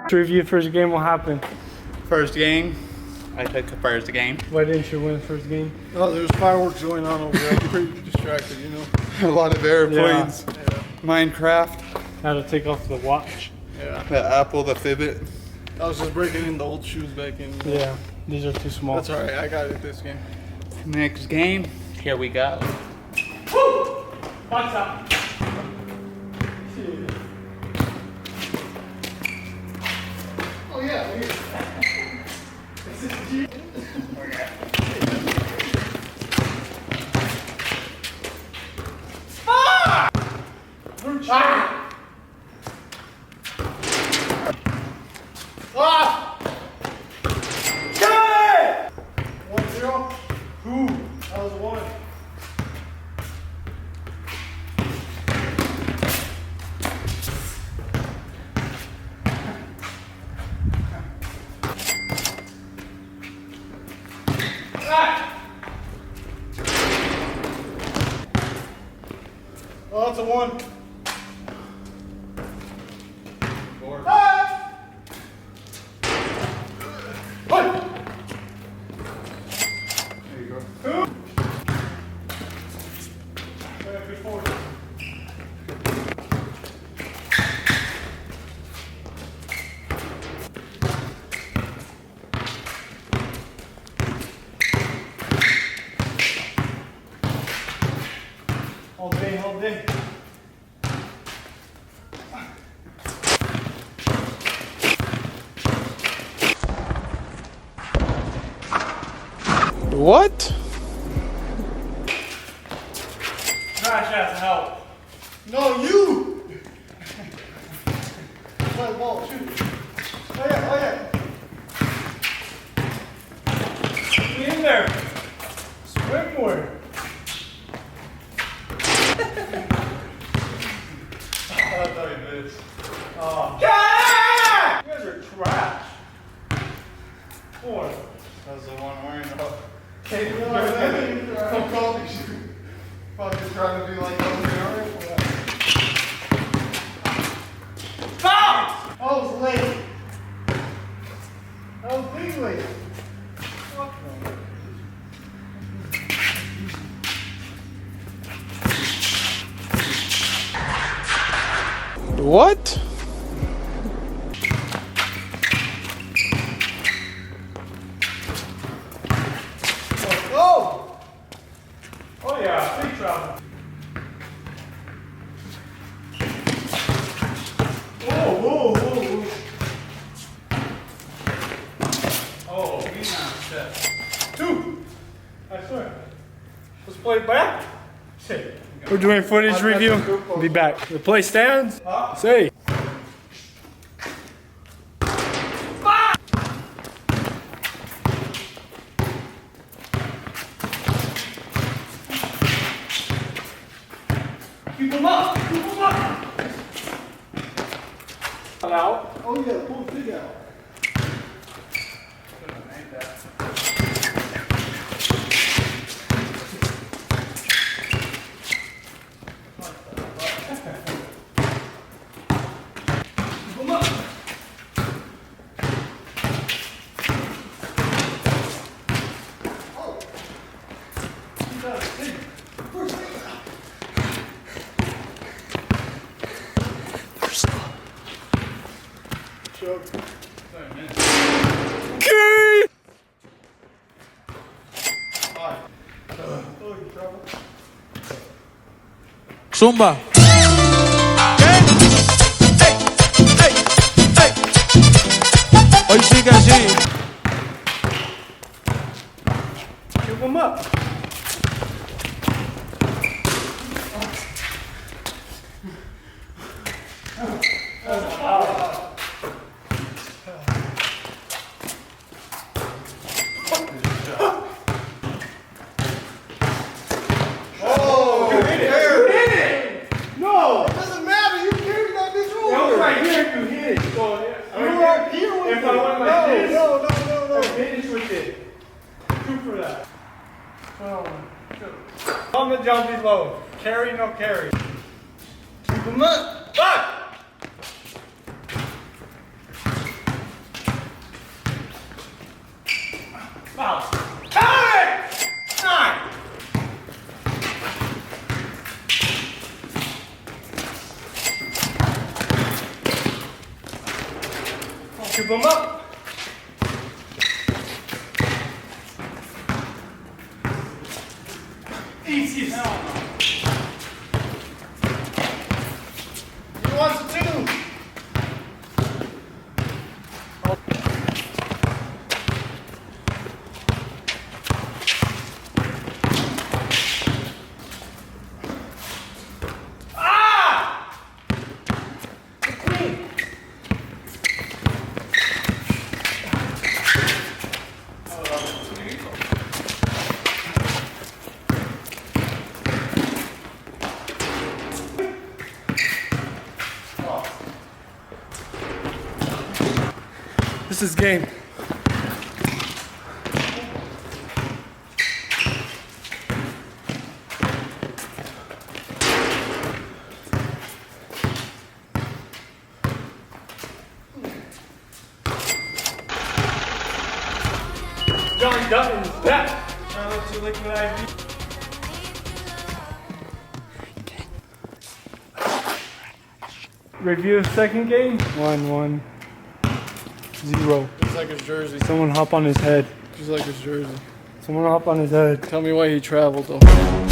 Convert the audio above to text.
To review first game, what happened? First game, I took the first game. Why didn't you win the first game? Oh, there was fireworks going on over there. I was pretty distracted, you know. A lot of airplanes. Yeah. Minecraft. Had to take off the watch. Yeah. The Apple, the Fitbit. I was just breaking in the old shoes back in. Yeah, these are too small. That's alright, I got it this game. Next game, here we go. Woo! Watch out. Oh yeah, here. Ah! Get it! 1-0. Who? That was 1. Oh, that's a 1. Ah! There you go. 2. Good forward. All day, all day. What? Trash ass help. No, you! Play the ball, shoot. Oh yeah, oh yeah. Get in there. Swim more. I thought you did. Oh. Yeah! You guys are trash. 4. That's the one wearing the Hey, you know what I mean? Some coffee shoot. Fucking trying to be like Stop! I was late. I was big late. Fuck no. What? Oh! Oh yeah, big travel. Whoa, whoa, whoa, whoa. Oh, he's not set. 2. I swear. Let's play it back. Say. We're doing footage review. Be back. The play stands. Say. Keep them up. Keep them up. Out. Oh yeah, pull the pig out. Zumba. Hoy sí que sí. Keep them up. On the jumpy low. Carry, no carry. Keep them up. Fuck! Foul. Count it! 9. Keep them up. Easy as hell. He wants to do. This is game. John Dutton is back. Shout out to Liquid IV. Review of second game. 1-1-0. Just like his jersey. Someone hop on his head. Just like his jersey. Someone hop on his head. Tell me why he traveled though.